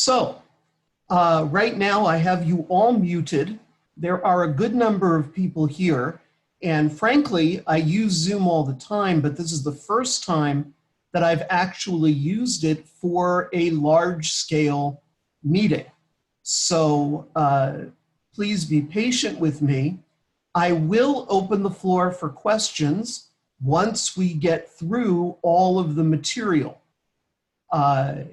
So, right now I have you all muted. There are a good number of people here, and frankly, I use Zoom all the time, but this is the first time that I've actually used it for a large-scale meeting. So please be patient with me. I will open the floor for questions once we get through all of the material.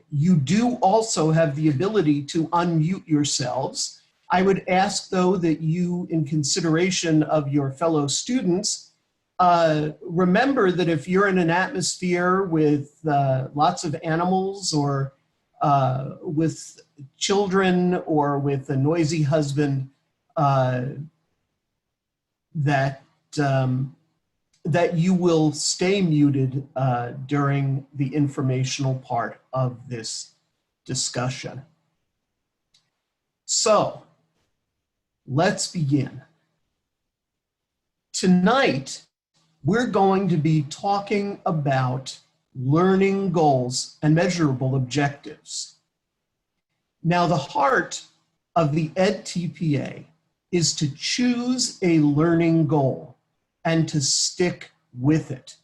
You do also have the ability to unmute yourselves. I would ask, though, that you, in consideration of your fellow students, remember that if you're in an atmosphere with lots of animals or with children or with a noisy husband, that you will stay muted during the informational part of this discussion. So, let's begin. Tonight, we're going to be talking about learning goals and measurable objectives. Now, the heart of the EdTPA is to choose a learning goal and to stick with it.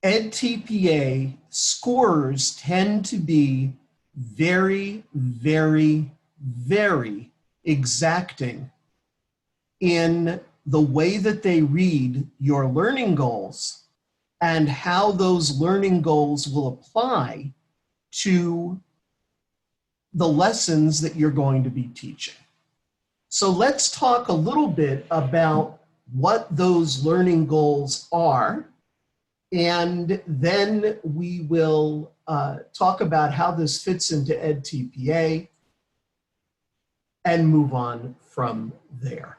EdTPA scorers tend to be very, very, very exacting in the way that they read your learning goals and how those learning goals will apply to the lessons that you're going to be teaching. So let's talk a little bit about what those learning goals are, and then we will talk about how this fits into EdTPA and move on from there.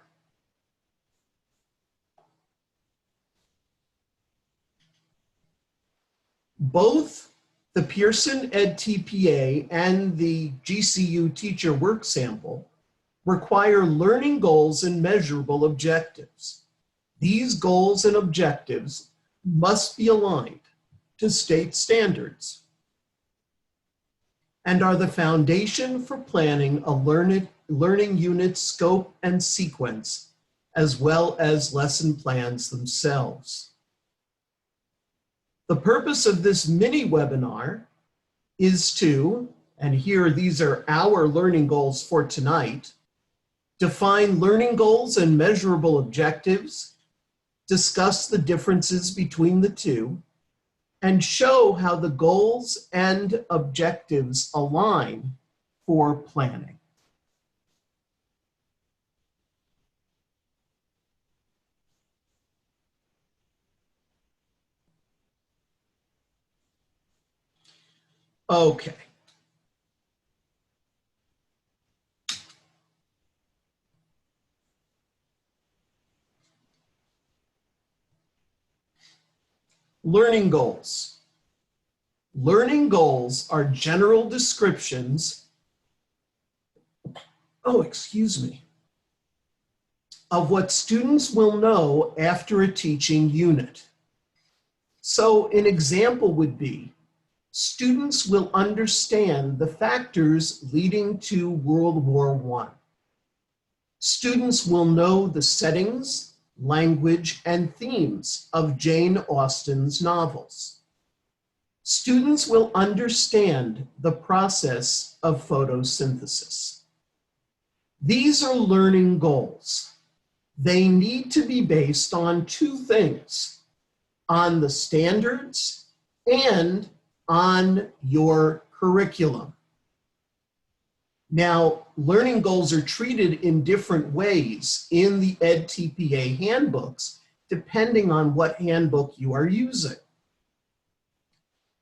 Both the Pearson EdTPA and the GCU Teacher Work Sample require learning goals and measurable objectives. These goals and objectives must be aligned to state standards and are the foundation for planning a learning unit scope and sequence, as well as lesson plans themselves. The purpose of this mini webinar is to, and here these are our learning goals for tonight, define learning goals and measurable objectives, discuss the differences between the two, and show how the goals and objectives align for planning. Okay. Learning goals. Learning goals are general descriptions, of what students will know after a teaching unit. So an example would be, students will understand the factors leading to World War I. Students will know the settings, language, and themes of Jane Austen's novels. Students will understand the process of photosynthesis. These are learning goals. They need to be based on two things: on the standards and on your curriculum. Now, learning goals are treated in different ways in the EdTPA handbooks, depending on what handbook you are using.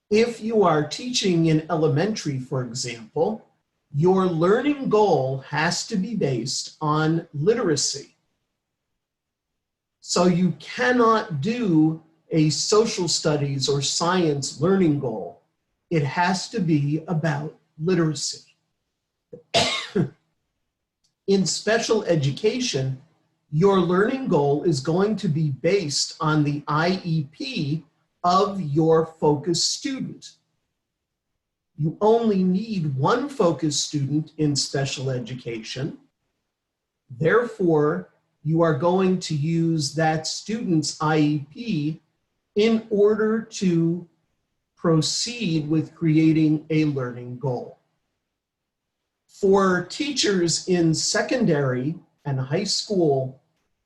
If you are teaching in elementary, for example, your learning goal has to be based on literacy. So you cannot do a social studies or science learning goal. It has to be about literacy. In special education, your learning goal is going to be based on the IEP of your focus student. You only need one focus student in special education. Therefore, you are going to use that student's IEP in order to proceed with creating a learning goal. For teachers in secondary and high school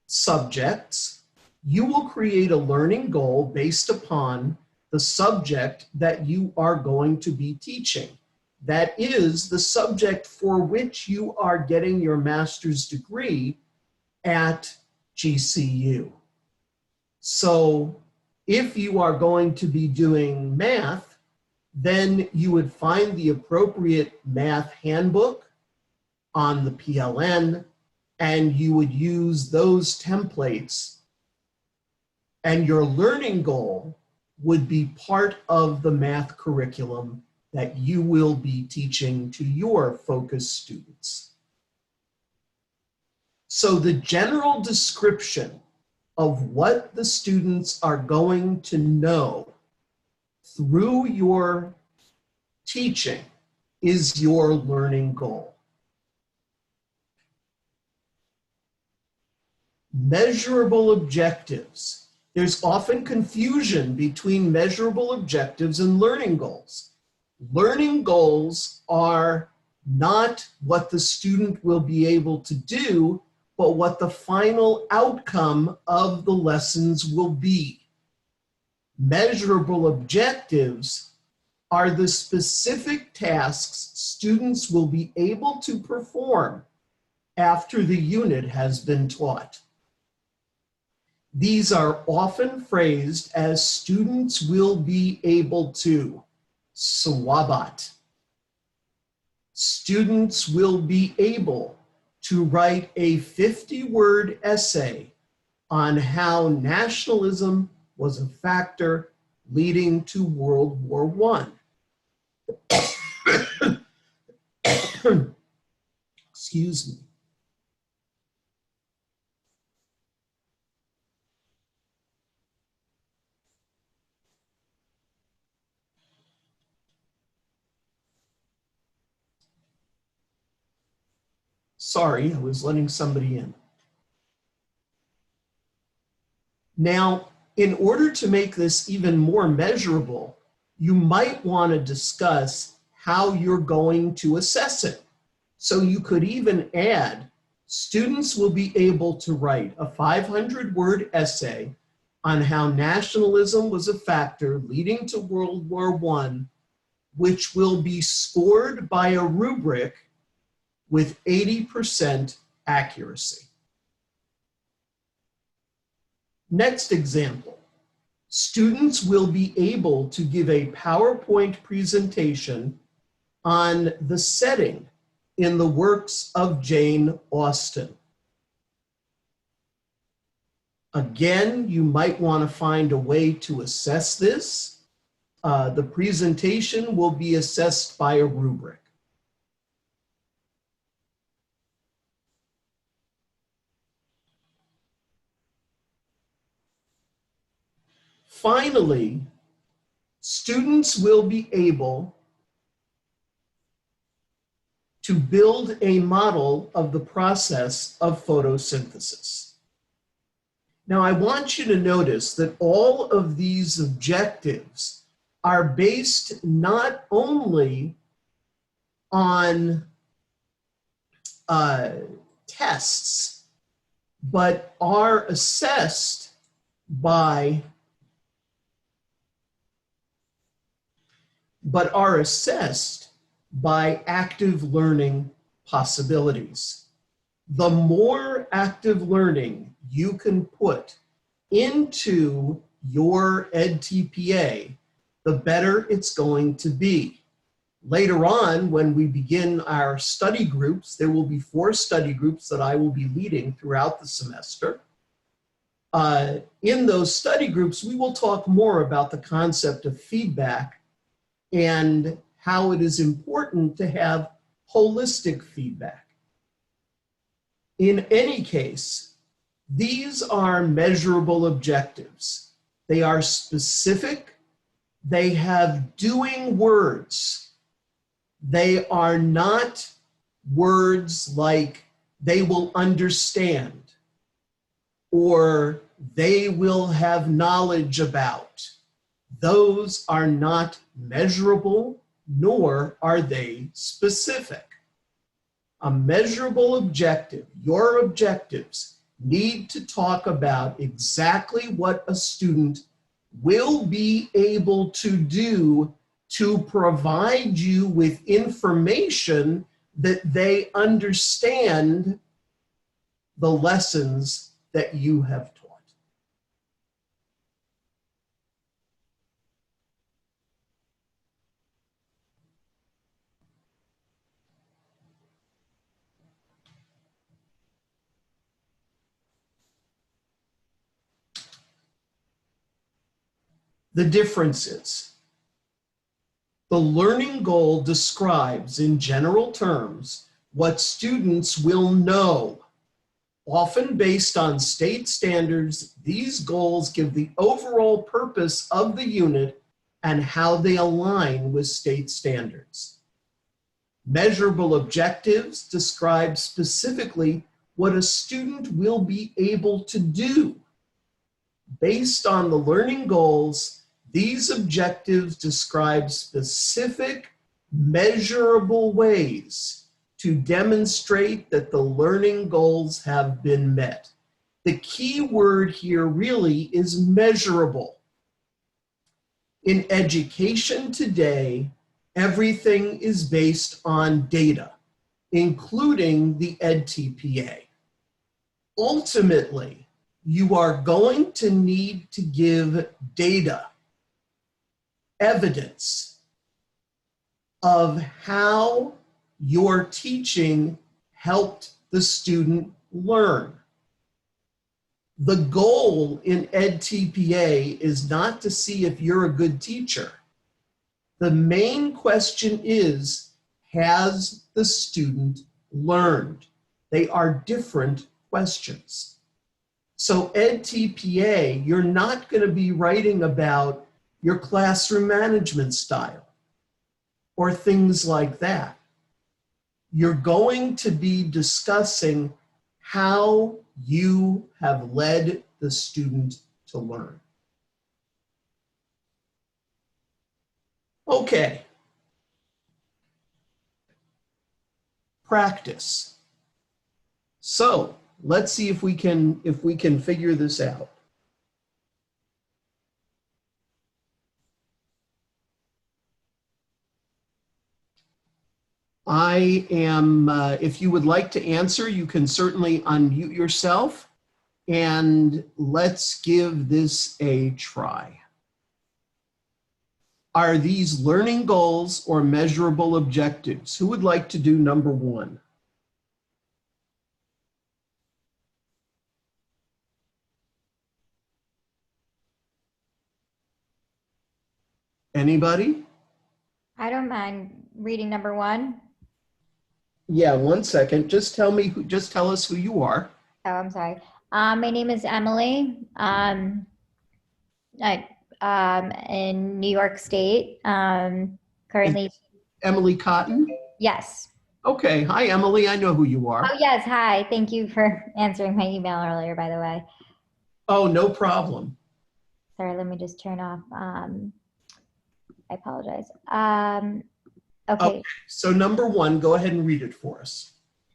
subjects, you will create a learning goal based upon the subject that you are going to be teaching. That is the subject for which you are getting your master's degree at GCU. So if you are going to be doing math, then you would find the appropriate math handbook on the PLN, and you would use those templates, and your learning goal would be part of the math curriculum that you will be teaching to your focus students. So the general description of what the students are going to know through your teaching is your learning goal. Measurable objectives. There's often confusion between measurable objectives and learning goals. Learning goals are not what the student will be able to do, but what the final outcome of the lessons will be. Measurable objectives are the specific tasks students will be able to perform after the unit has been taught. These are often phrased as students will be able to. Swabat. Students will be able to write a 50-word essay on how nationalism was a factor leading to World War I. Excuse me. Sorry, I was letting somebody in. Now, in order to make this even more measurable, you might want to discuss how you're going to assess it. So you could even add, students will be able to write a 500-word essay on how nationalism was a factor leading to World War I, which will be scored by a rubric with 80% accuracy. Next example, students will be able to give a PowerPoint presentation on the setting in the works of Jane Austen. Again, you might want to find a way to assess this. The presentation will be assessed by a rubric. Finally, students will be able to build a model of the process of photosynthesis. Now, I want you to notice that all of these objectives are based not only on tests, but are assessed by active learning possibilities. The more active learning you can put into your EdTPA, the better it's going to be. Later on, when we begin our study groups, there will be 4 study groups that I will be leading throughout the semester. In those study groups, we will talk more about the concept of feedback and how it is important to have holistic feedback. In any case, these are measurable objectives. They are specific. They have doing words. They are not words like they will understand or they will have knowledge about. Those are not measurable, nor are they specific. A measurable objective, your objectives, need to talk about exactly what a student will be able to do to provide you with information that they understand the lessons that you have taught. The difference is the learning goal describes in general terms what students will know. Often based on state standards, these goals give the overall purpose of the unit and how they align with state standards. Measurable objectives describe specifically what a student will be able to do. Based on the learning goals, these objectives describe specific, measurable ways to demonstrate that the learning goals have been met. The key word here really is measurable. In education today, everything is based on data, including the EdTPA. Ultimately, you are going to need to give data, evidence of how your teaching helped the student learn. The goal in EdTPA is not to see if you're a good teacher. The main question is, has the student learned? They are different questions. So EdTPA, you're not going to be writing about your classroom management style or things like that. You're going to be discussing how you have led the student to learn. Okay. Practice. So let's see if we can figure this out. I am, if you would like to answer, you can certainly unmute yourself and let's give this a try. Are these learning goals or measurable objectives? Who would like to do number one? Anybody? I don't mind reading number one. Yeah, 1 second. Just tell us who you are. Oh, I'm sorry. My name is Emily. In New York State. Currently, Emily Cotton? yes. Okay. Hi, Emily. I know who you are. Oh, yes. Hi. Thank you for answering my email earlier, by the way. Oh, no problem. Sorry, let me just turn off. I apologize. Okay. So number one, go ahead and read it for us.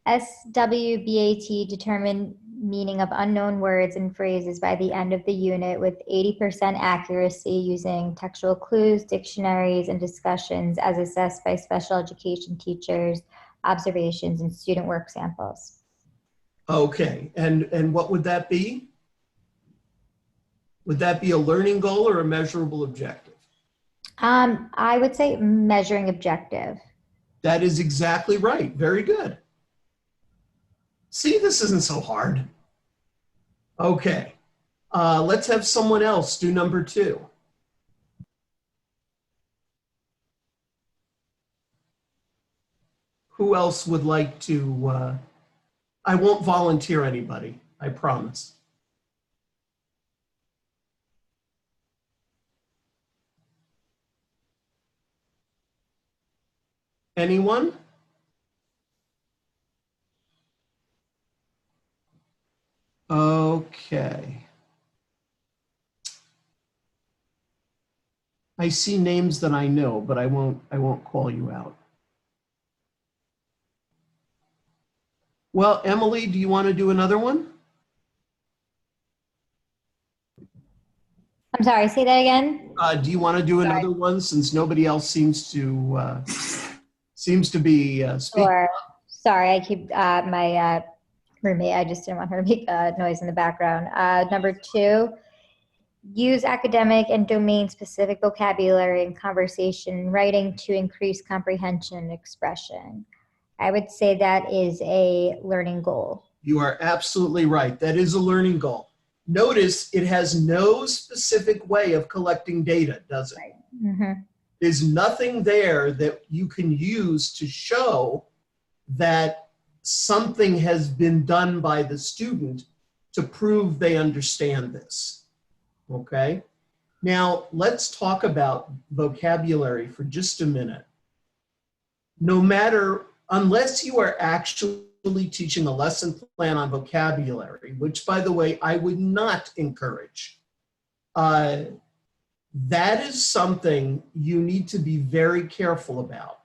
SWBAT determined meaning of unknown words and phrases by the end of the unit with 80% accuracy using textual clues, dictionaries, and discussions as assessed by special education teachers, observations, and student work samples. Okay, and what would that be? Would that be a learning goal or a measurable objective? I would say measuring objective. That is exactly right. Very good. See, this isn't so hard. Okay, let's have someone else do number two. Who else would like to, I won't volunteer anybody, I promise. Anyone? Okay. I see names that I know, but I won't call you out. Well, Emily, do you want to do another one? I'm sorry, say that again. Do you want to do Sorry. another one since nobody else seems to be speaking? Or, sorry, I keep my roommate, I just didn't want her to make noise in the background. Number 2, use academic and domain-specific vocabulary in conversation and writing to increase comprehension and expression. I would say that is a learning goal. You are absolutely right. That is a learning goal. Notice it has no specific way of collecting data, does it? Right. Mm-hmm. There's nothing there that you can use to show that something has been done by the student to prove they understand this. Okay? Now, let's talk about vocabulary for just a minute. Unless you are actually teaching a lesson plan on vocabulary, which, by the way, I would not encourage, that is something you need to be very careful about.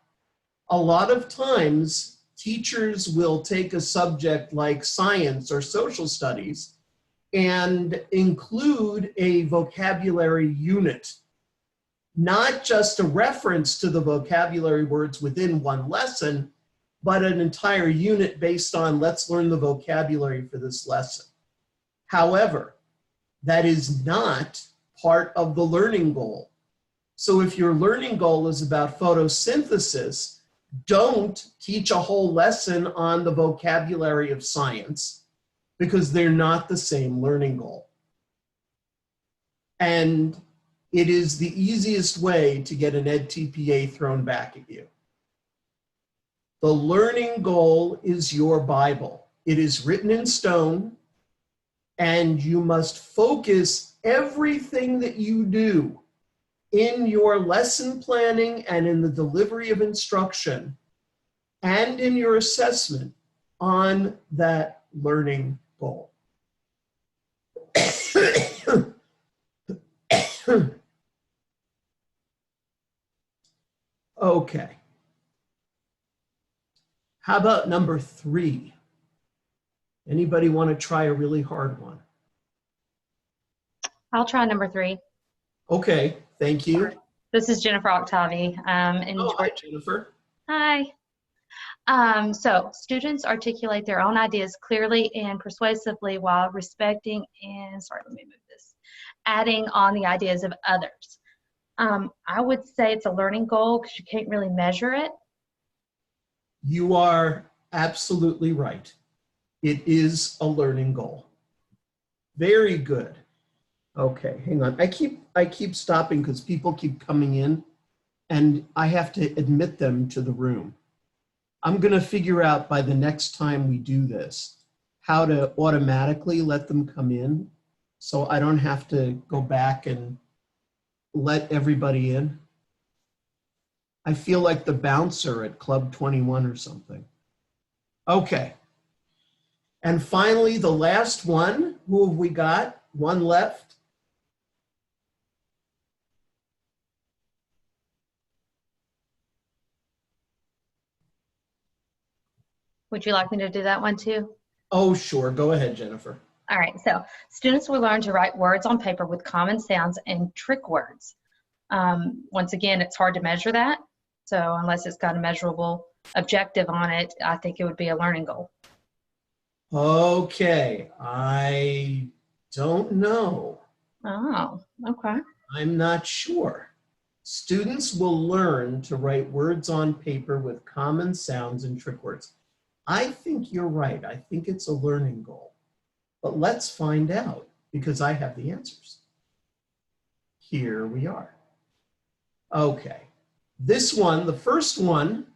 A lot of times, teachers will take a subject like science or social studies and include a vocabulary unit, not just a reference to the vocabulary words within one lesson, but an entire unit based on let's learn the vocabulary for this lesson. However, that is not part of the learning goal. So if your learning goal is about photosynthesis, don't teach a whole lesson on the vocabulary of science because they're not the same learning goal. And it is the easiest way to get an EdTPA thrown back at you. The learning goal is your Bible. It is written in stone, and you must focus everything that you do in your lesson planning and in the delivery of instruction and in your assessment on that learning goal. Okay. How about number 3? Anybody want to try a really hard one? I'll try number 3. Okay, thank you. This is Jennifer Octavi. Hi, Jennifer. Hi. So students articulate their own ideas clearly and persuasively while respecting and, adding on the ideas of others. I would say it's a learning goal because you can't really measure it. You are absolutely right. It is a learning goal. Very good. Okay, hang on. I keep stopping because people keep coming in and I have to admit them to the room. I'm going to figure out by the next time we do this how to automatically let them come in so I don't have to go back and let everybody in. I feel like the bouncer at Club 21 or something. Okay. And finally, the last one. Who have we got? One left. Would you like me to do that one too? Oh, sure. Go ahead, Jennifer. All right, so students will learn to write words on paper with common sounds and trick words. Once again, it's hard to measure that. So unless it's got a measurable objective on it, I think it would be a learning goal. Okay, I don't know. Oh, okay. I'm not sure. Students will learn to write words on paper with common sounds and trick words. I think you're right. I think it's a learning goal. But let's find out because I have the answers. Here we are. Okay. This one, the first one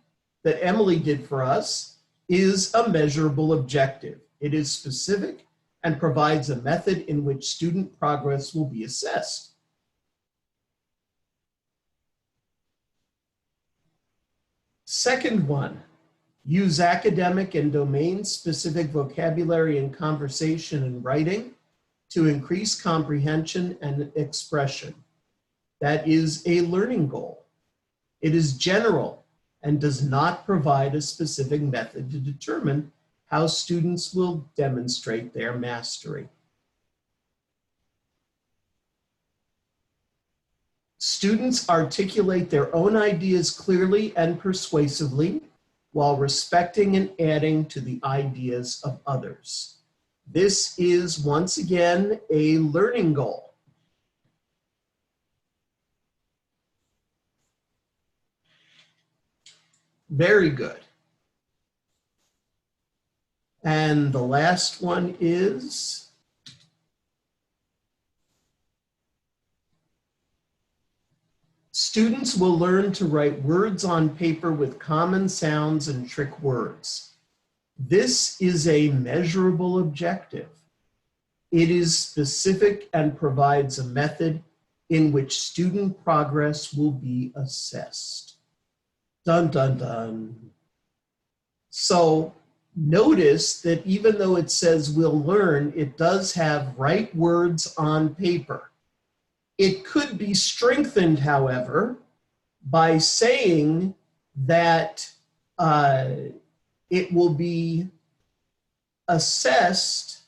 that Emily did for us, is a measurable objective. It is specific and provides a method in which student progress will be assessed. Second one, use academic and domain-specific vocabulary in conversation and writing to increase comprehension and expression. That is a learning goal. It is general and does not provide a specific method to determine how students will demonstrate their mastery. Students articulate their own ideas clearly and persuasively while respecting and adding to the ideas of others. This is, once again, a learning goal. Very good. And the last one is students will learn to write words on paper with common sounds and trick words. This is a measurable objective. It is specific and provides a method in which student progress will be assessed. Dun, dun, dun. So notice that even though it says we'll learn, it does have write words on paper. It could be strengthened, however, by saying that it will be assessed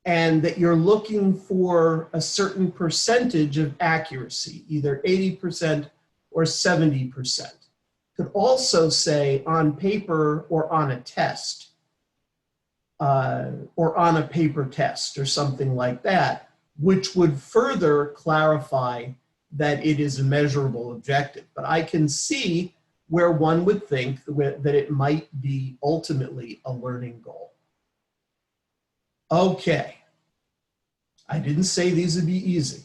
and that you're looking for a certain percentage of accuracy, either 80% or 70%. Could also say on paper or on a test, or on a paper test or something like that, which would further clarify that it is a measurable objective. But I can see where one would think that it might be ultimately a learning goal. Okay, I didn't say these would be easy.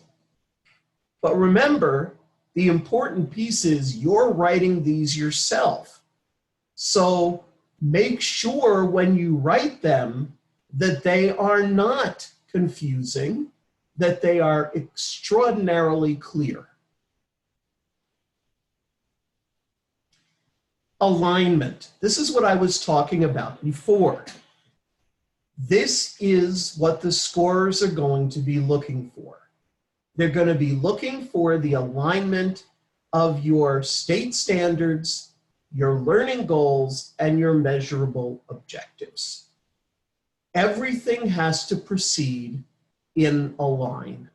But remember, the important piece is you're writing these yourself. So make sure when you write them that they are not confusing, that they are extraordinarily clear. Alignment. This is what I was talking about before. This is what the scorers are going to be looking for. They're going to be looking for the alignment of your state standards, your learning goals, and your measurable objectives. Everything has to proceed in a line,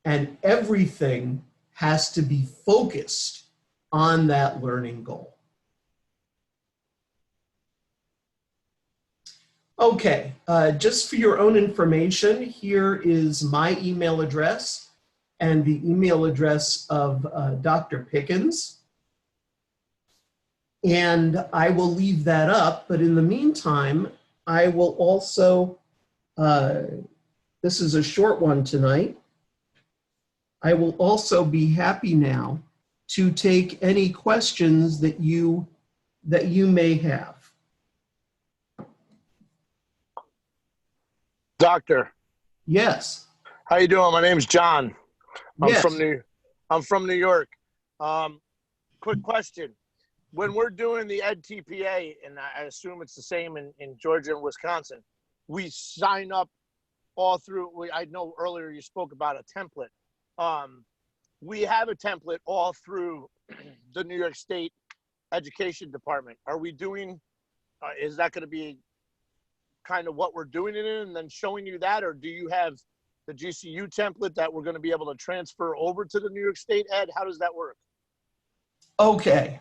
and everything has to be focused on that learning goal. Okay, just for your own information, here is my email address and the email address of Dr. Pickens. And I will leave that up, but in the meantime, I will also, this is a short one tonight. I will also be happy now to take any questions that you may have. Doctor. Yes. How you doing? My name's John. Yes. I'm from New York. Quick question. When we're doing the EdTPA, and I assume it's the same in Georgia and Wisconsin, we sign up all through, I know earlier you spoke about a template. We have a template all through the New York State Education Department. Are we doing, is that going to be kind of what we're doing it in and then showing you that, or do you have the GCU template that we're going to be able to transfer over to the New York State Ed? How does that work? Okay.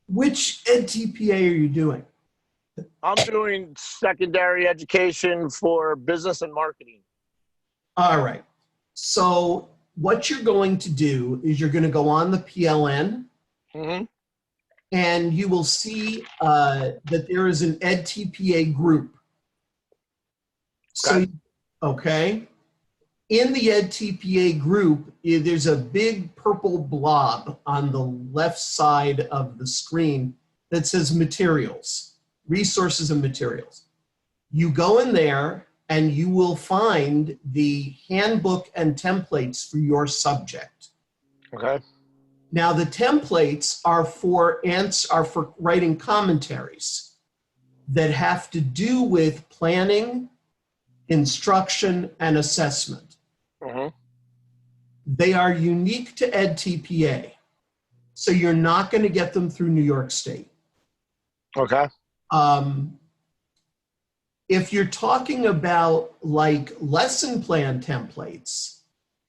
Which EdTPA are you doing? I'm doing secondary education for business and marketing. All right. So what you're going to do is you're going to go on the PLN, and you will see that there is an EdTPA group. So, okay. In the EdTPA group, there's a big purple blob on the left side of the screen that says materials, resources and materials. You go in there and you will find the handbook and templates for your subject. Okay. Now the templates are for writing commentaries that have to do with planning, instruction, and assessment. Mm-hmm. They are unique to EdTPA, so you're not going to get them through New York State. Okay. If you're talking about like lesson plan templates,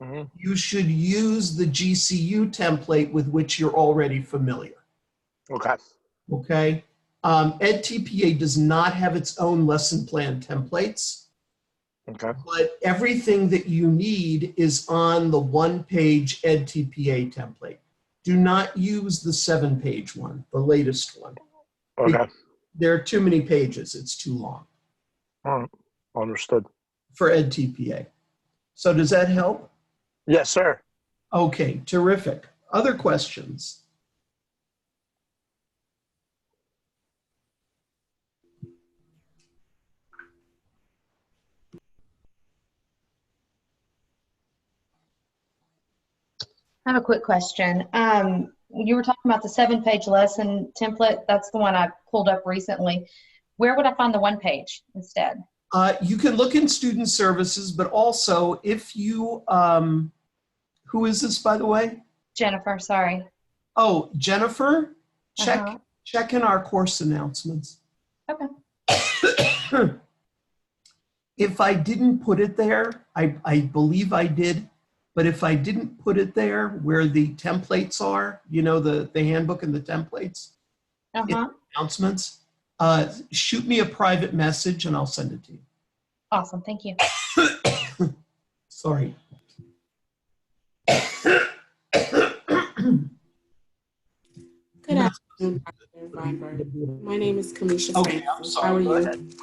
Mm-hmm. you should use the GCU template with which you're already familiar. Okay. Okay. EdTPA does not have its own lesson plan templates, Okay. but everything that you need is on the one-page EdTPA template. Do not use the 7-page one, the latest one. Okay. There are too many pages. It's too long All right. Understood. for EdTPA. So does that help? Yes, sir. Okay, terrific. Other questions? I have a quick question. You were talking about the 7-page lesson template. That's the one I pulled up recently. Where would I find the 1-page instead? You can look in student services, but also if you, who is this, by the way? Jennifer, sorry. Oh, Jennifer, Uh-huh. check in our course announcements. Okay. If I didn't put it there, I believe I did, but if I didn't put it there where the templates are, you know, the handbook and the templates, Uh-huh. announcements, shoot me a private message and I'll send it to you. Awesome. Thank you. Sorry. Good afternoon, Dr. Weinberg. My name is Kamisha Okay, Francis. I'm sorry. How are Go you? ahead.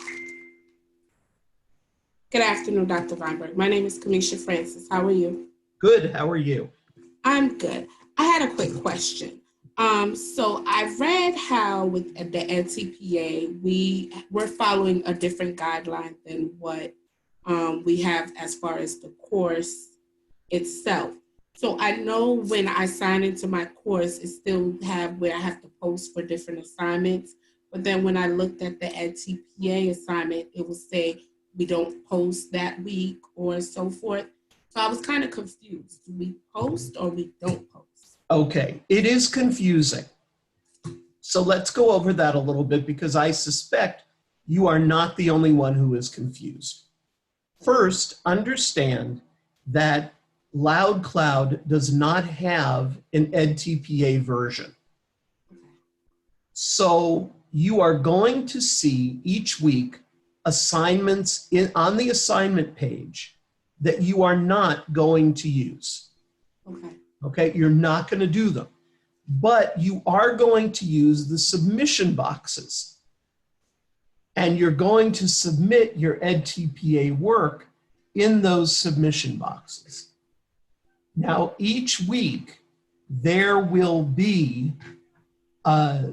Good afternoon, Dr. Weinberg. My name is Kamisha Francis. How are you? Good. How are you? I'm good. I had a quick question. So I read how with the NCPA, we're following a different guideline than what we have as far as the course itself. So I know when I sign into my course, it still have where I have to post for different assignments. But then when I looked at the NCPA assignment, it will say we don't post that week or so forth. So I was kind of confused. Do we post or we don't post? Okay, it is confusing. So let's go over that a little bit because I suspect you are not the only one who is confused. First, understand that LoudCloud does not have an EdTPA version. So you are going to see each week assignments on the assignment page that you are not going to use. Okay. Okay, you're not going to do them, but you are going to use the submission boxes and you're going to submit your EdTPA work in those submission boxes. Now, each week there will be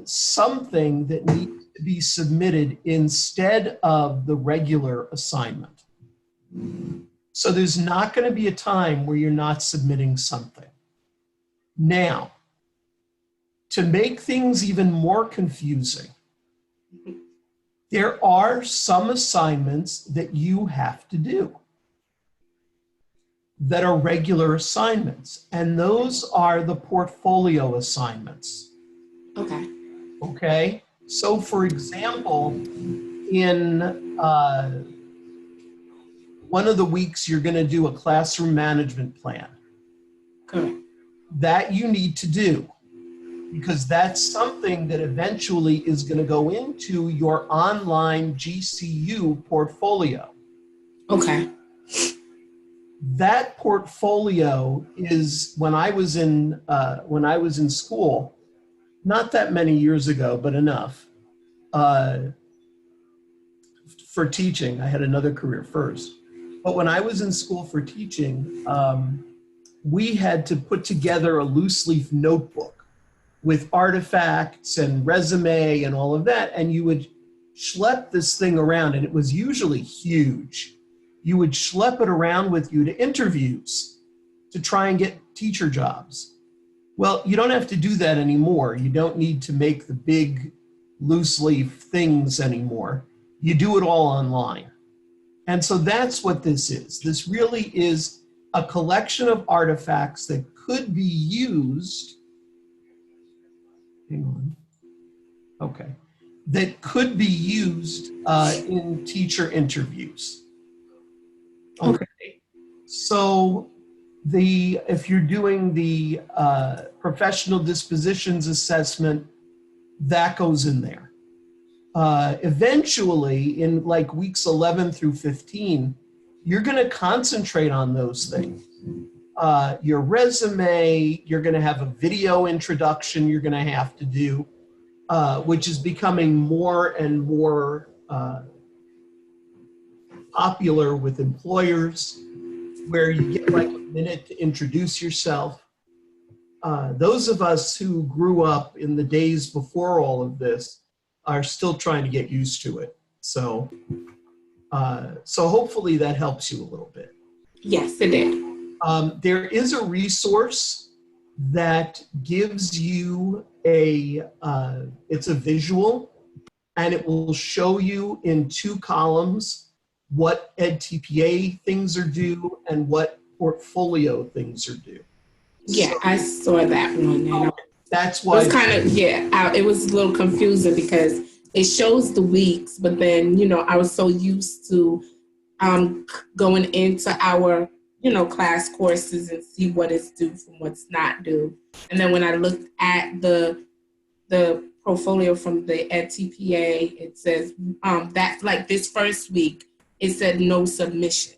something that needs to be submitted instead of the regular assignment. So there's not going to be a time where you're not submitting something. Now, to make things even more confusing, there are some assignments that you have to do that are regular assignments, and those are the portfolio assignments. Okay. Okay? So, for example, in one of the weeks, you're going to do a classroom management plan. Correct. That you need to do because that's something that eventually is going to go into your online GCU portfolio. Okay. That portfolio is when I was in school, not that many years ago, but enough for teaching. I had another career first, but when I was in school for teaching, we had to put together a loose leaf notebook with artifacts and resume and all of that. And you would schlep this thing around, and it was usually huge. You would schlep it around with you to interviews to try and get teacher jobs. Well, you don't have to do that anymore. You don't need to make the big loose leaf things anymore. You do it all online. And so that's what this is. This really is a collection of artifacts that could be used. Hang on. Okay. That could be used in teacher interviews. Okay. So if you're doing the professional dispositions assessment, that goes in there. Eventually, in like weeks 11 through 15, you're going to concentrate on those things. Your resume, you're going to have a video introduction you're going to have to do, which is becoming more and more popular with employers, where you get like a minute to introduce yourself. Those of us who grew up in the days before all of this are still trying to get used to it. So hopefully that helps you a little bit. Yes, it did. There is a resource that gives you it's a visual, and it will show you in 2 columns what EdTPA things are due and what portfolio things are due. Yeah, I saw that one. And that's why it was kind of, it was a little confusing because it shows the weeks, but then, I was so used to going into our, class courses and see what is due from what's not due. And then when I looked at the portfolio from the EdTPA, it says that like this first week, it said no submission.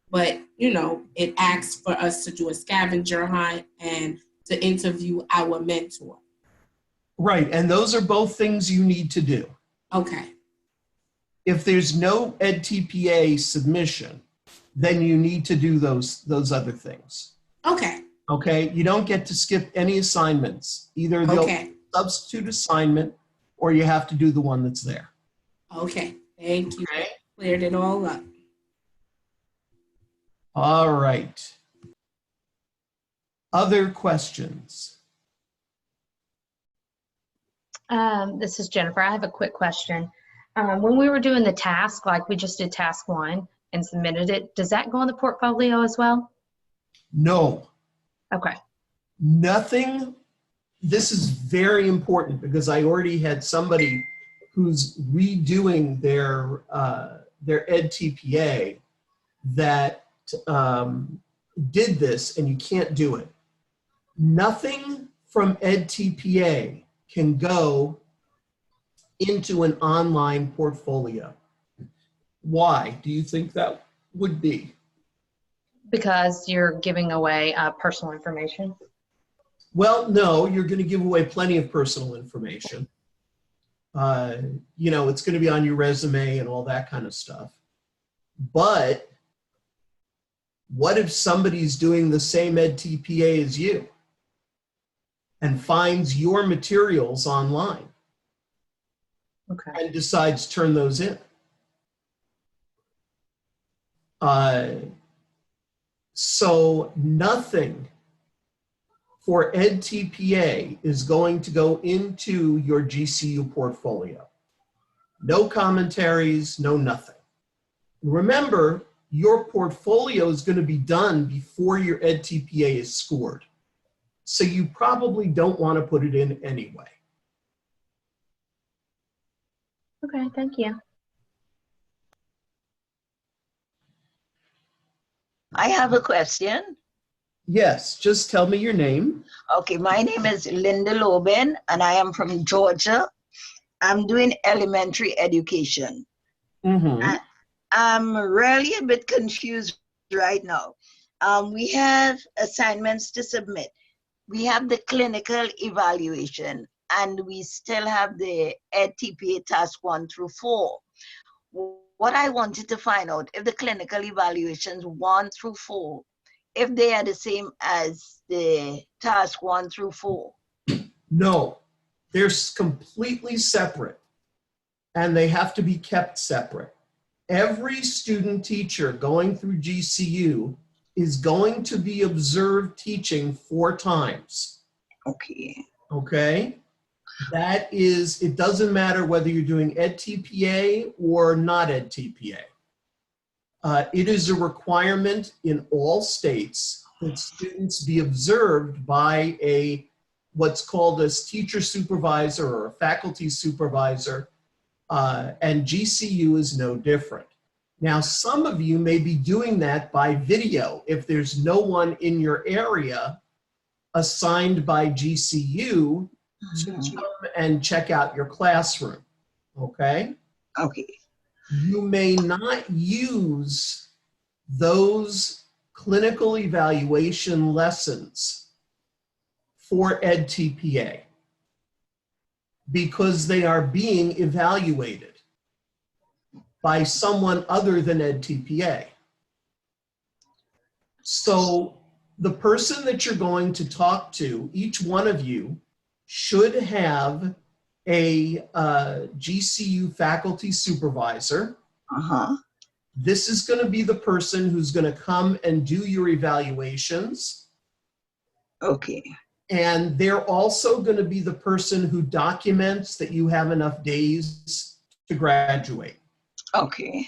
But, it asks for us to do a scavenger hunt and to interview our mentor. Right, and those are both things you need to do. Okay. If there's no EdTPA submission, then you need to do those other things. Okay. Okay, you don't get to skip any assignments. Either they'll substitute assignment or you have to do the one that's there. Okay, thank you. Okay. Cleared it all up. All right. Other questions? This is Jennifer. I have a quick question. When we were doing the task, like we just did task 1 and submitted it, does that go in the portfolio as well? No. Okay. Nothing. This is very important because I already had somebody who's redoing their EdTPA that did this, and you can't do it. Nothing from EdTPA can go into an online portfolio. Why do you think that would be? Because you're giving away personal information? Well, no, you're going to give away plenty of personal information. It's going to be on your resume and all that kind of stuff. But what if somebody's doing the same EdTPA as you and finds your materials online? Okay. And decides to turn those in? So nothing for EdTPA is going to go into your GCU portfolio. No commentaries, no nothing. Remember, your portfolio is going to be done before your EdTPA is scored. So you probably don't want to put it in anyway. Okay, thank you. I have a question. Yes, just tell me your name. Okay, my name is Linda Lobin, and I am from Georgia. I'm doing elementary education. Mm-hmm. I'm really a bit confused right now. We have assignments to submit. We have the clinical evaluation, and we still have the EdTPA task 1 through 4. What I wanted to find out, if the clinical evaluations 1 through 4, if they are the same as the task 1 through 4. No, they're completely separate, and they have to be kept separate. Every student teacher going through GCU is going to be observed teaching 4 times. Okay. Okay? That is, it doesn't matter whether you're doing EdTPA or not EdTPA. It is a requirement in all states that students be observed by what's called a teacher supervisor or a faculty supervisor, and GCU is no different. Now, some of you may be doing that by video if there's no one in your area assigned by GCU to come and check out your classroom, okay? Okay. You may not use those clinical evaluation lessons for EdTPA because they are being evaluated by someone other than EdTPA. So the person that you're going to talk to, each one of you, should have a GCU faculty supervisor. Uh-huh. This is going to be the person who's going to come and do your evaluations. Okay. And they're also going to be the person who documents that you have enough days to graduate. Okay.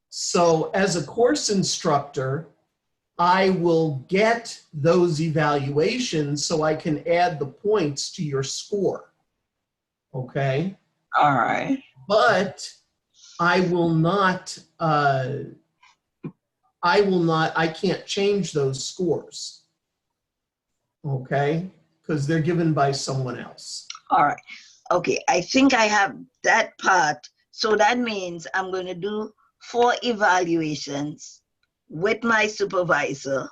So as a course instructor, I will get those evaluations so I can add the points to your score. Okay? All right. But I can't change those scores. Okay? Because they're given by someone else. All right. Okay. I think I have that part. So that means I'm going to do 4 evaluations with my supervisor.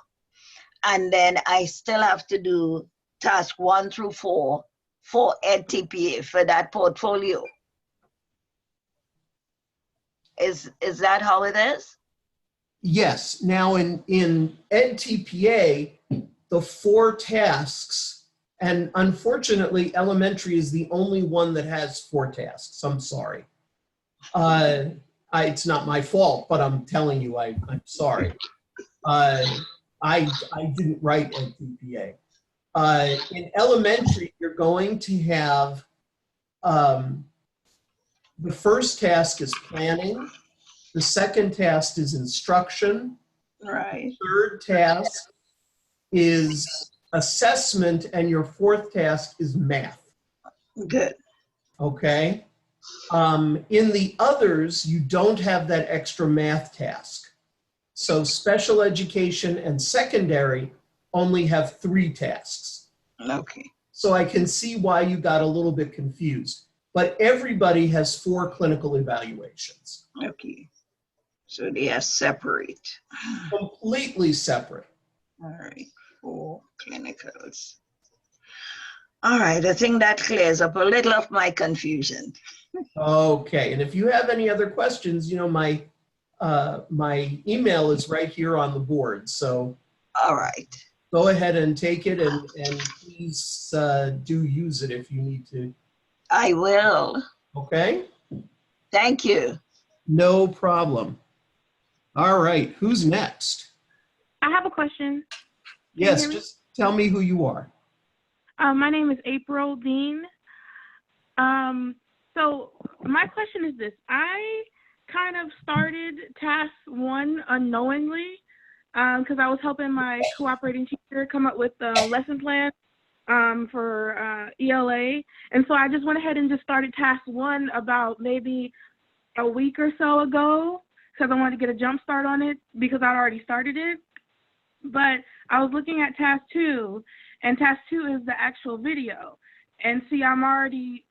And then I still have to do task 1 through 4 for EdTPA for that portfolio. Is that how it is? Yes. Now in EdTPA, the 4 tasks, and unfortunately elementary is the only one that has 4 tasks. I'm sorry. It's not my fault, but I'm telling you, I'm sorry. I didn't write EdTPA. In elementary, you're going to have, the first task is planning. The second task is instruction. Right. Third task is assessment, and your 4th task is math. Good. Okay? In the others, you don't have that extra math task. So special education and secondary only have 3 tasks. Okay. So I can see why you got a little bit confused. But everybody has 4 clinical evaluations. Okay. So they are separate. Completely separate. All right. 4 clinicals. All right. I think that clears up a little of my confusion. Okay, and if you have any other questions, you know, my email is right here on the board. So All right. go ahead and take it, and please do use it if you need to. I will. Okay? Thank you. No problem. All right, who's next? I have a question. Yes, hear me? just tell me who you are. My name is April Dean. So my question is this. I kind of started task 1 unknowingly because I was helping my cooperating teacher come up with the lesson plan for ELA. And so I just went ahead and just started task 1 about maybe a week or so ago because I wanted to get a jump start on it because I'd already started it. But I was looking at task 2, and task 2 is the actual video. And see, I'm already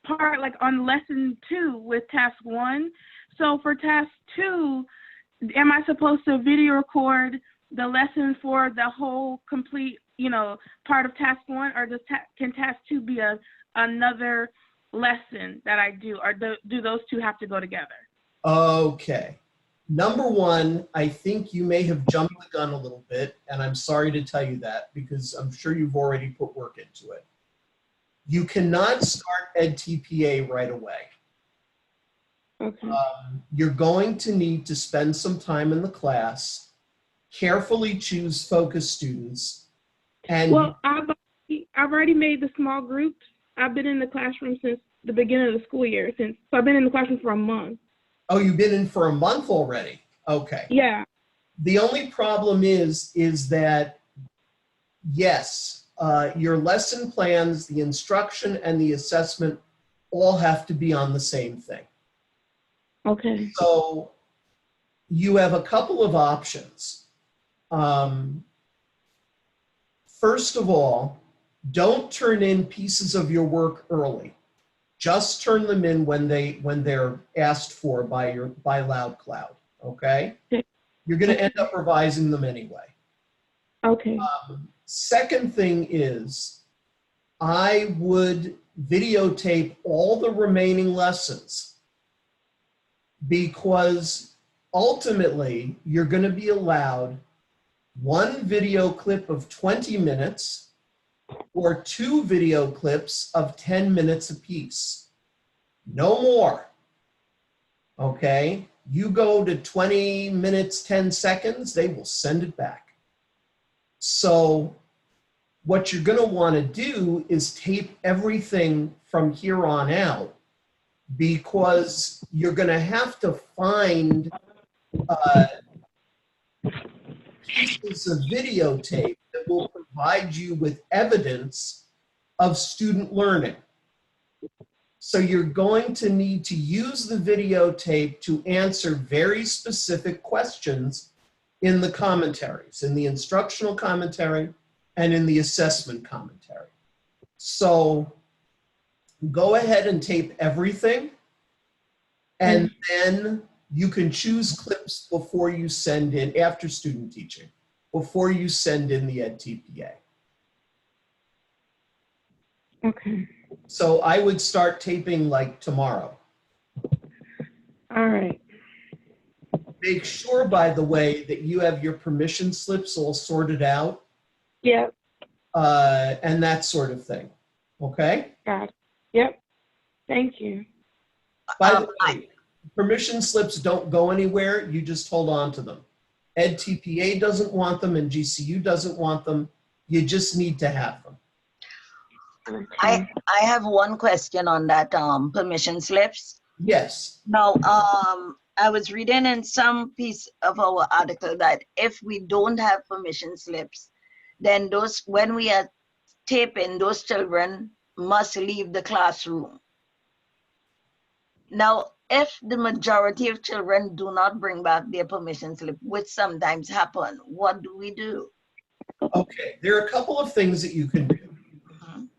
on lesson 2 with task 1. So for task 2, am I supposed to video record the lesson for the whole complete, part of task 1, or can task 2 be another lesson that I do, or do those 2 have to go together? Okay. Number 1, I think you may have jumped the gun a little bit, and I'm sorry to tell you that because I'm sure you've already put work into it. You cannot start EdTPA right away. Okay. You're going to need to spend some time in the class, carefully choose focus students, and Well, I've I've already made the small groups. I've been in the classroom since the beginning of the school year. So I've been in the classroom for a month. Oh, you've been in for a month already? Okay. Yeah. The only problem is that, yes, your lesson plans, the instruction, and the assessment all have to be on the same thing. Okay. So you have a couple of options. First of all, don't turn in pieces of your work early. Just turn them in when they're asked for by LoudCloud. Okay? Okay. You're going to end up revising them anyway. Okay. Second thing is, I would videotape all the remaining lessons, because ultimately you're going to be allowed one video clip of 20 minutes or 2 video clips of 10 minutes apiece. No more. Okay? You go to 20 minutes, 10 seconds, they will send it back. So what you're going to want to do is tape everything from here on out, because you're going to have to find pieces of videotape that will provide you with evidence of student learning. So you're going to need to use the videotape to answer very specific questions in the commentaries, in the instructional commentary and in the assessment commentary. So go ahead and tape everything, and then you can choose clips before you send in, after student teaching, before you send in the EdTPA. Okay. So I would start taping like tomorrow. All right. Make sure, by the way, that you have your permission slips all sorted out, Yep. and that sort of thing. Okay? Got it. Yep. Thank you. By the way, permission slips don't go anywhere. You just hold on to them. EdTPA doesn't want them and GCU doesn't want them. You just need to have them. I have one question on that permission slips. Yes. Now, I was reading in some piece of our article that if we don't have permission slips, then when we are taping, those children must leave the classroom. Now, if the majority of children do not bring back their permission slip, which sometimes happen, what do we do? Okay, there are a couple of things that you can do.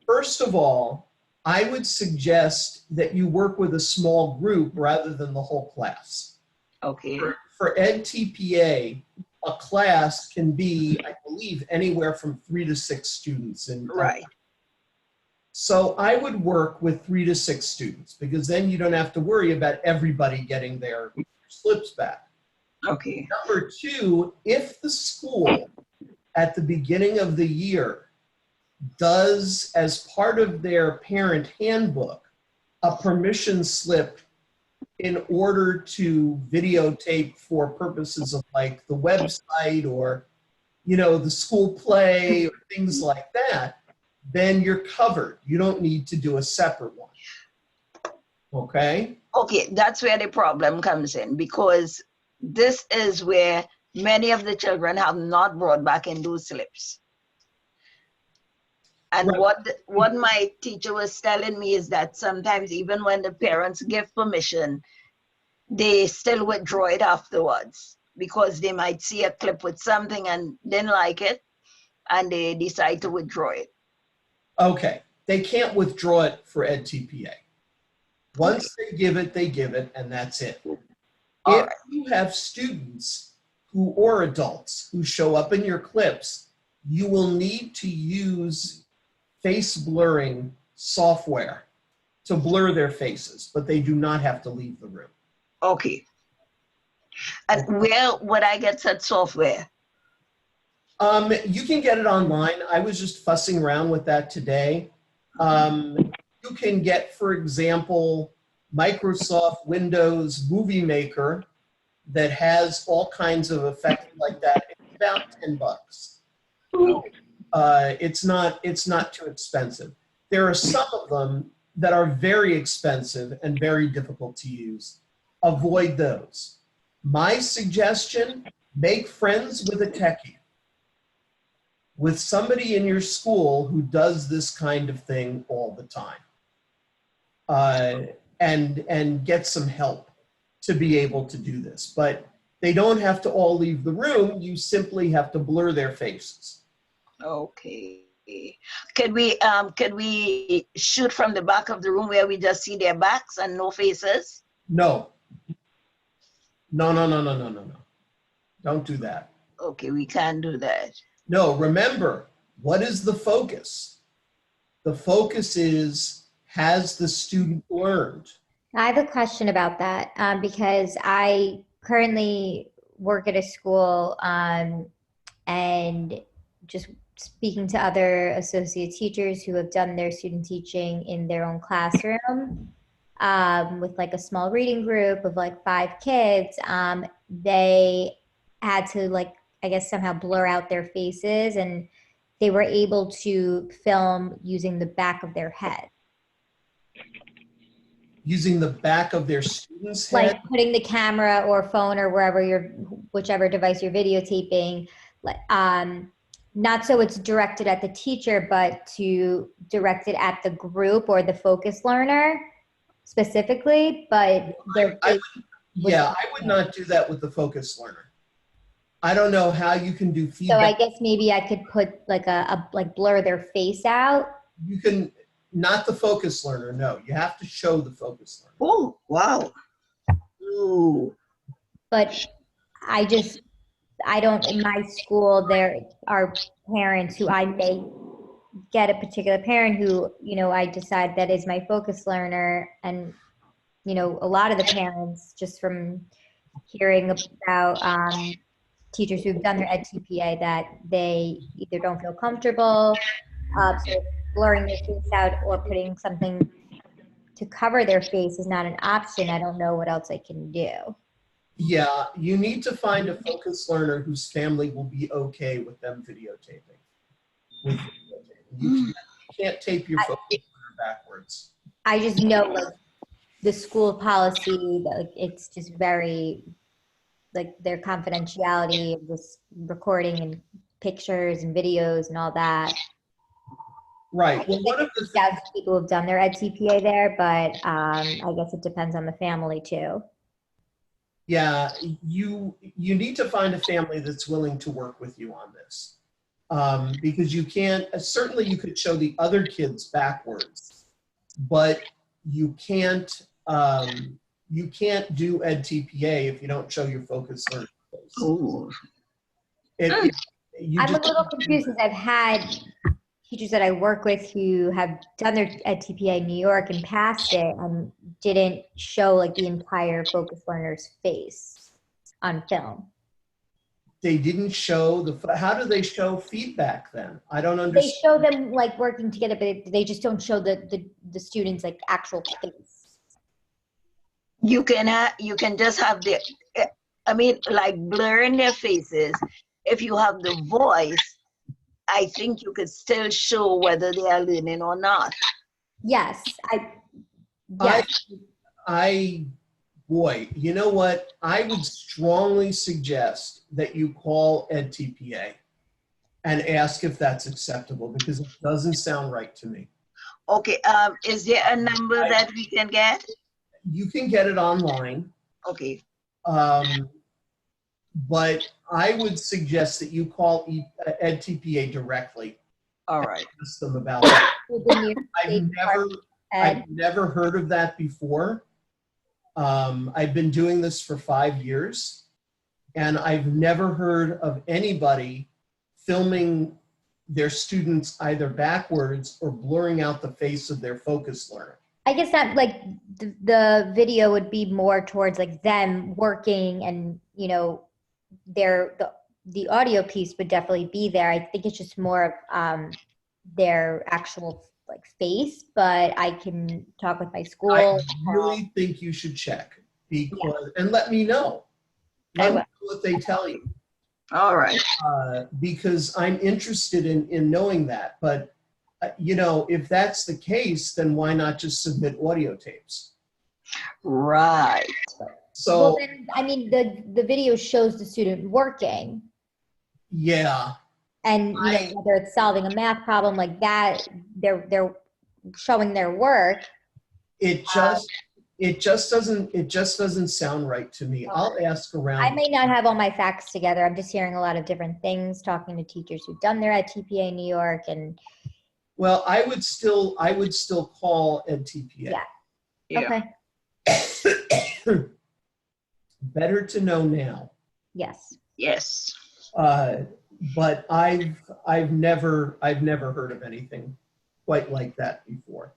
First of all, I would suggest that you work with a small group rather than the whole class. Okay. For EdTPA, a class can be, I believe, anywhere from 3 to 6 students. Right. So I would work with 3 to 6 students, because then you don't have to worry about everybody getting their slips back. Okay. Number 2, if the school at the beginning of the year does, as part of their parent handbook, a permission slip in order to videotape for purposes of like the website or, you know, the school play or things like that, then you're covered. You don't need to do a separate one. Okay? Okay, that's where the problem comes in, because this is where many of the children have not brought back in those slips. And Right. what my teacher was telling me is that sometimes even when the parents give permission, they still withdraw it afterwards, because they might see a clip with something and didn't like it, and they decide to withdraw it. Okay. They can't withdraw it for EdTPA. Once they give it, and that's it. All If right. you have students or adults who show up in your clips, you will need to use face blurring software to blur their faces, but they do not have to leave the room. Okay. And where would I get such software? You can get it online. I was just fussing around with that today. You can get, for example, Microsoft Windows Movie Maker that has all kinds of effects like that. It's about $10. It's not too expensive. There are some of them that are very expensive and very difficult to use. Avoid those. My suggestion, make friends with a techie, with somebody in your school who does this kind of thing all the time, and get some help to be able to do this. But they don't have to all leave the room. You simply have to blur their faces. Okay. Could we shoot from the back of the room where we just see their backs and no faces? No. No. Don't do that. Okay, we can't do that. No, remember, what is the focus? The focus is, has the student learned? I have a question about that because I currently work at a school and just speaking to other associate teachers who have done their student teaching in their own classroom with like a small reading group of like 5 kids, they had to like, I guess, somehow blur out their faces, and they were able to film using the back of their head. Using the back of their student's head? Like putting the camera or phone or whichever device you're videotaping, not so it's directed at the teacher, but to direct it at the group or the focus learner specifically. But I would not do that with the focus learner. I don't know how you can do feedback. So I guess maybe I could put like like blur their face out. You can, not the focus learner, no. You have to show the focus learner. Oh, wow. Ooh. But I don't, in my school, there are parents who I may get a particular parent who, I decide that is my focus learner. And, a lot of the parents, just from hearing about teachers who've done their EdTPA, that they either don't feel comfortable so blurring their face out or putting something to cover their face is not an option. I don't know what else I can do. Yeah, you need to find a focus learner whose family will be okay with them videotaping. You can't tape your focus learner backwards. I just know like the school policy, like it's just very, like their confidentiality of this recording and pictures and videos and all that. Right. Well, one of the things people have done their EdTPA there, but I guess it depends on the family too. Yeah, you need to find a family that's willing to work with you on this, because you can't. Certainly, you could show the other kids backwards, but you can't. You can't do EdTPA if you don't show your focus learner. Ooh. I'm a little confused because I've had teachers that I work with who have done their EdTPA in New York and passed it and didn't show like the entire focus learner's face on film. They didn't show how do they show feedback then? I don't understand. They show them like working together, but they just don't show the students like actual face. You can just have like blurring their faces. If you have the voice, I think you could still show whether they are learning or not. Yes, boy, you know what? I would strongly suggest that you call EdTPA and ask if that's acceptable, because it doesn't sound right to me. Okay, is there a number that we can get? You can get it online. Okay. But I would suggest that you call EdTPA directly. All right. Ask them about it. I've never heard of that before. I've been doing this for 5 years, and I've never heard of anybody filming their students either backwards or blurring out the face of their focus learner. I guess that like the video would be more towards like them working, and the audio piece would definitely be there. I think it's just more of their actual like face, but I can talk with my school. I really think you should check, because and let me know. Let me know what they tell you. All right. because I'm interested in knowing that. But, you know, if that's the case, then why not just submit audio tapes? Right. So, Well, then, I mean, the video shows the student working, yeah, and you know, whether it's solving a math problem like that, they're showing their work. it just doesn't sound right to me. I'll ask around. I may not have all my facts together. I'm just hearing a lot of different things, talking to teachers who've done their at TPA in New York, and Well, I would still call EdTPA. okay, Better to know now. yes. Yes. But I've never heard of anything quite like that before.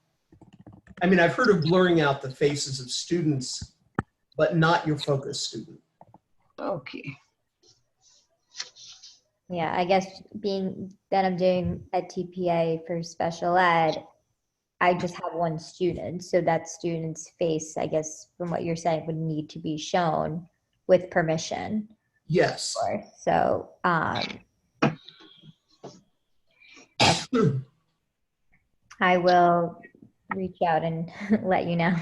I mean, I've heard of blurring out the faces of students, but not your focus student. Okay. Yeah, I guess being that I'm doing at TPA for special ed, I just have one student. So that student's face, I guess, from what you're saying, would need to be shown with permission. Yes. Of course. So, I will reach out and let you know.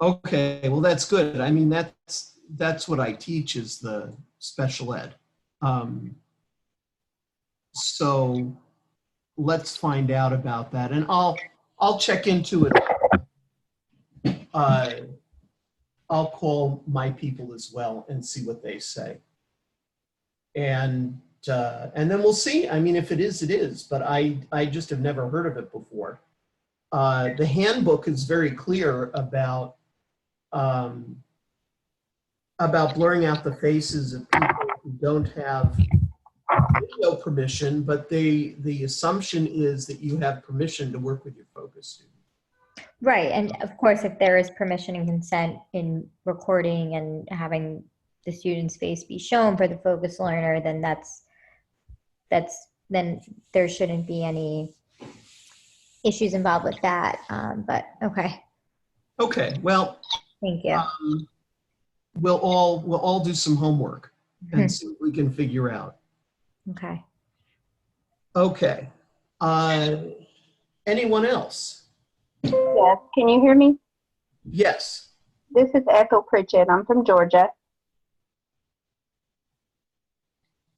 Okay, well, that's good. I mean, that's what I teach, is the special ed. So let's find out about that, and I'll check into it. I'll call my people as well and see what they say. And then we'll see. I mean, if it is, it is, but I just have never heard of it before. The handbook is very clear about blurring out the faces of people who don't have video permission, but the assumption is that you have permission to work with your focus student. Right. And of course, if there is permission and consent in recording and having the student's face be shown for the focus learner, then then there shouldn't be any issues involved with that. But okay. Okay, well, Thank you. we'll all do some homework and see what we can figure out. Okay. Okay. Anyone else? Yes, can you hear me? Yes. This is Ethel Pritchett. I'm from Georgia.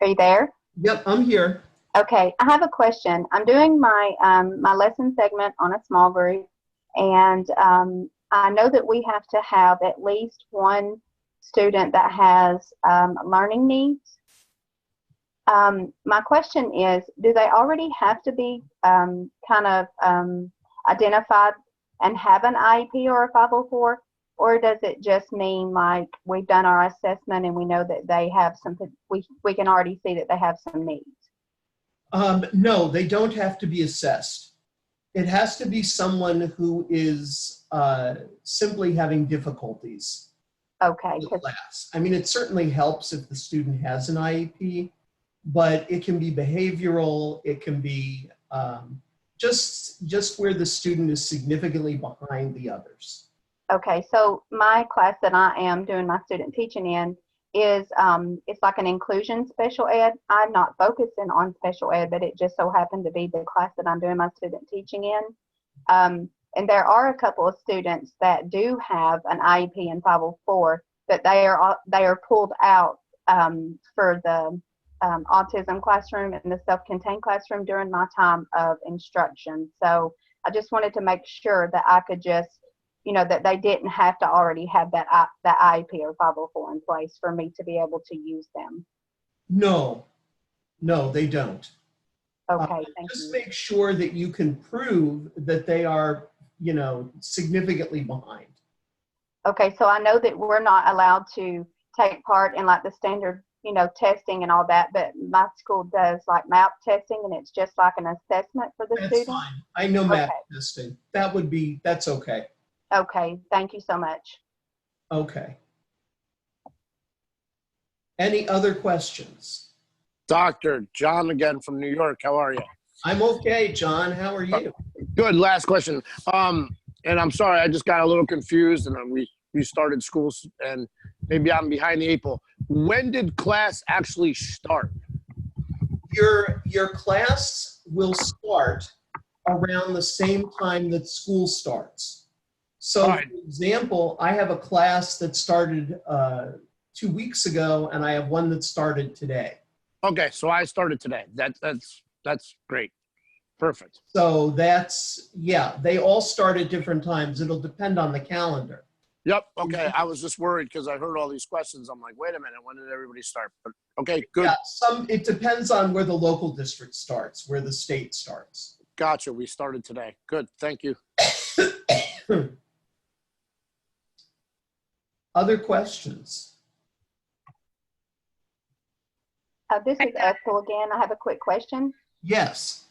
Are you there? Yep, I'm here. Okay, I have a question. I'm doing my my lesson segment on a small group, and I know that we have to have at least one student that has learning needs. My question is, do they already have to be identified and have an IEP or a 504? Or does it just mean like we've done our assessment and we know that they have something, we can already see that they have some needs? No, they don't have to be assessed. It has to be someone who is simply having difficulties Okay. in class. I mean, it certainly helps if the student has an IEP, but it can be behavioral. It can be just where the student is significantly behind the others. Okay, so my class that I am doing my student teaching in is it's like an inclusion special ed. I'm not focusing on special ed, but it just so happened to be the class that I'm doing my student teaching in. And there are a couple of students that do have an IEP and 504, but they are pulled out for the autism classroom and the self-contained classroom during my time of instruction. So I just wanted to make sure that I could just, that they didn't have to already have that IEP or 504 in place for me to be able to use them. No, they don't. Okay, thank Just you. make sure that you can prove that they are, significantly behind. Okay, so I know that we're not allowed to take part in like the standard, testing and all that, but my school does like MAP testing, and it's just like an assessment for the That's student. fine. I know math Okay. testing. That's okay. Okay, thank you so much. Okay. Any other questions? Dr. John again from New York. How are you? I'm okay, John. How are you? Good. Last question. And I'm sorry, I just got a little confused, and we started schools, and maybe I'm behind the 8 ball. when did class actually start? Your class will start around the same time that school starts. So, All right. for example, I have a class that started 2 weeks ago, and I have one that started today. Okay, so I started today. That's great. Perfect. So that's, yeah, they all start at different times. It'll depend on the calendar. Yep. Okay. I was just worried because I heard all these questions. I'm like, wait a minute, when did everybody start? But okay, good. Yeah, it depends on where the local district starts, where the state starts. Gotcha. We started today. Good. Thank you. Other questions? This is Ethel again. I have a quick question. Yes.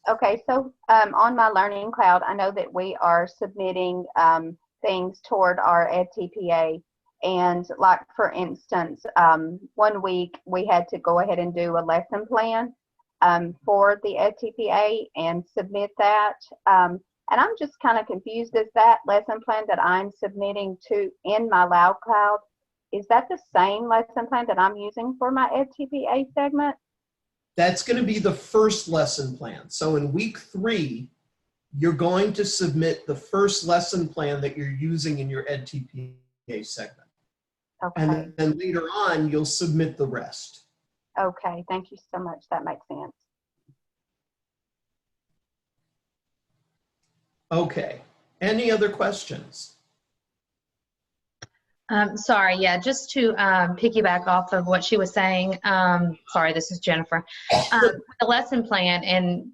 Okay, so on my Learning Cloud, I know that we are submitting things toward our EdTPA. And like, for instance, 1 week we had to go ahead and do a lesson plan for the EdTPA and submit that. And I'm just kind of confused. Is that lesson plan that I'm submitting to in my Loud Cloud, is that the same lesson plan that I'm using for my EdTPA segment? That's going to be the first lesson plan. So in week 3, you're going to submit the first lesson plan that you're using in your EdTPA segment. Okay. And then later on, you'll submit the rest. Okay, thank you so much. That makes sense. Okay. Any other questions? Sorry, yeah, just to piggyback off of what she was saying. Sorry, this is Jennifer. The lesson plan, and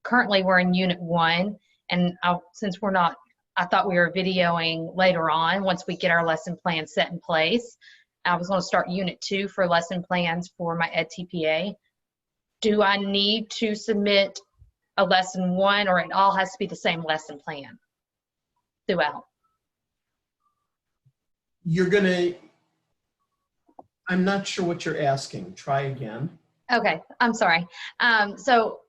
currently we're in Unit 1, and since we're not, I thought we were videoing later on once we get our lesson plan set in place. I was going to start Unit 2 for lesson plans for my EdTPA. Do I need to submit a lesson 1, or it all has to be the same lesson plan throughout? You're going to, I'm not sure what you're asking. Try again. Okay, I'm sorry. So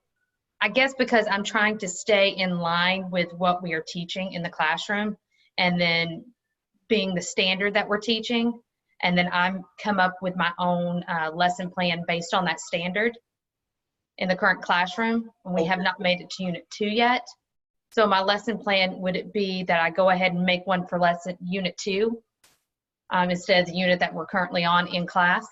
I guess because I'm trying to stay in line with what we are teaching in the classroom, and then being the standard that we're teaching, and then I'm come up with my own lesson plan based on that standard in the current classroom, and we have not made it to Unit 2 yet. So my lesson plan, would it be that I go ahead and make one for Unit 2 instead of the unit that we're currently on in class?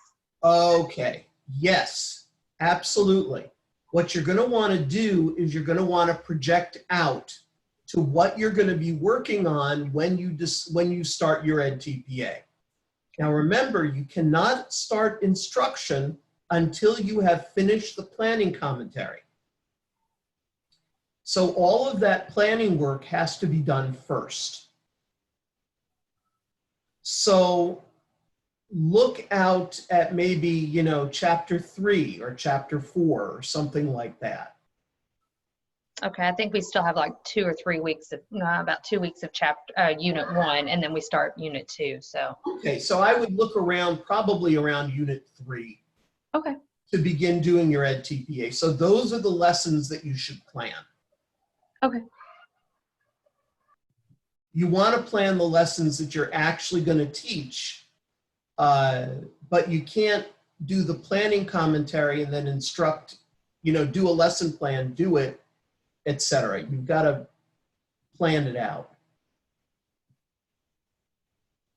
Okay. Yes, absolutely. What you're going to want to do is you're going to want to project out to what you're going to be working on when you start your EdTPA. Now remember, you cannot start instruction until you have finished the planning commentary. So all of that planning work has to be done first. So look out at maybe, chapter 3 or chapter 4 or something like that. Okay, I think we still have like 2 or 3 weeks of, about 2 weeks of Unit 1, and then we start Unit 2, so. Okay, so I would look around, probably around Unit 3. Okay. To begin doing your EdTPA. So those are the lessons that you should plan. Okay. You want to plan the lessons that you're actually going to teach, but you can't do the planning commentary and then instruct, do a lesson plan, do it, etc. You've got to plan it out.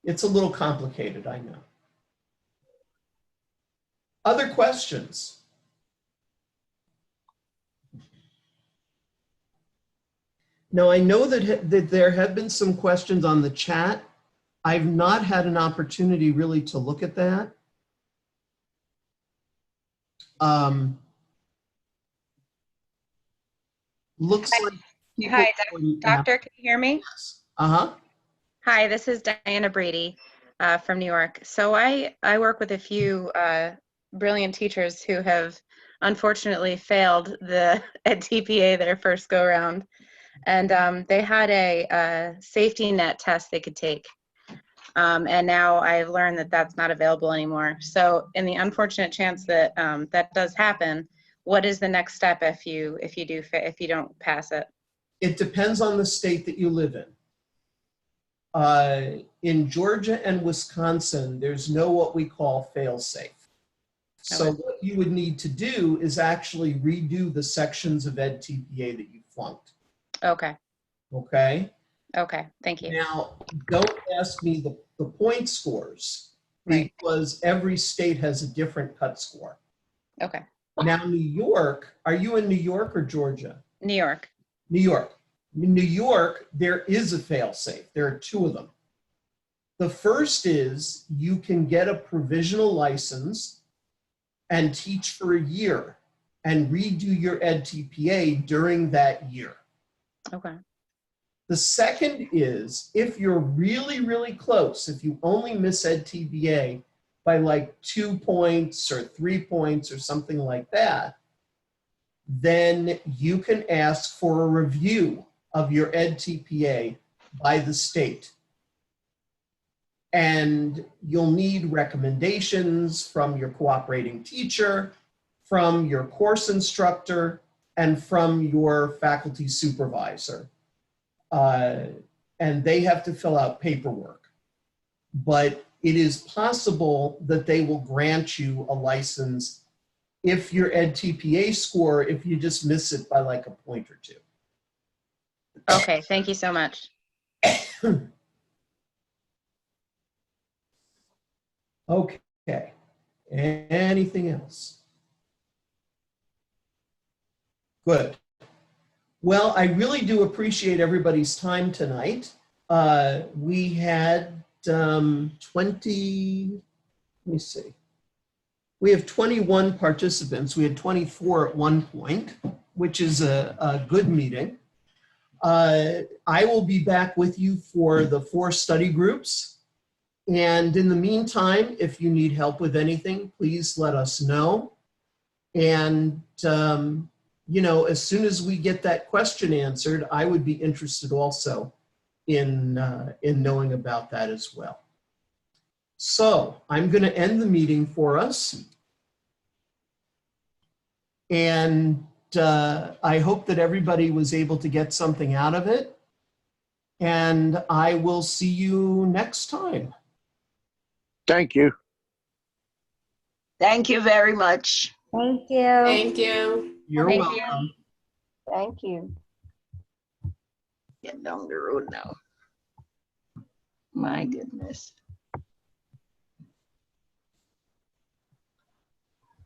It's a little complicated, I know. Other questions? Now, I know that there have been some questions on the chat. I've not had an opportunity really to look at that. Looks like people— Hi, Doctor, can you hear me? Yes. Uh-huh. Hi, this is Diana Brady from New York. So I work with a few brilliant teachers who have unfortunately failed the EdTPA their first go around. And they had a safety net test they could take. And now I've learned that that's not available anymore. So in the unfortunate chance that that does happen, what is the next step if you don't pass it? It depends on the state that you live in. In Georgia and Wisconsin, there's no what we call fail-safe. So Okay. what you would need to do is actually redo the sections of EdTPA that you flunked, Okay. okay? Okay. Thank you. Now, don't ask me the point scores Right. because every state has a different cut score. Okay. Now, New York, are you in New York or Georgia? New York. New York. In New York, there is a fail-safe. There are two of them. The first is you can get a provisional license and teach for a year and redo your EdTPA during that year. Okay. The second is if you're really, really close, if you only miss EdTPA by like 2 points or 3 points or something like that, then you can ask for a review of your EdTPA by the state. And you'll need recommendations from your cooperating teacher, from your course instructor, and from your faculty supervisor. And they have to fill out paperwork. But it is possible that they will grant you a license if your EdTPA score, if you just miss it by like a point or two. Okay. Thank you so much. Okay. Anything else? Good. Well, I really do appreciate everybody's time tonight. We had 20, let me see. We have 21 participants. We had 24 at one point, which is a good meeting. I will be back with you for the 4 study groups. And in the meantime, if you need help with anything, please let us know. And, you know, as soon as we get that question answered, I would be interested also in knowing about that as well. So I'm going to end the meeting for us. And I hope that everybody was able to get something out of it. And I will see you next time. Thank you. Thank you very much. Thank you. Thank you. You're Thank you. welcome. Thank you. Get down the road now. My goodness.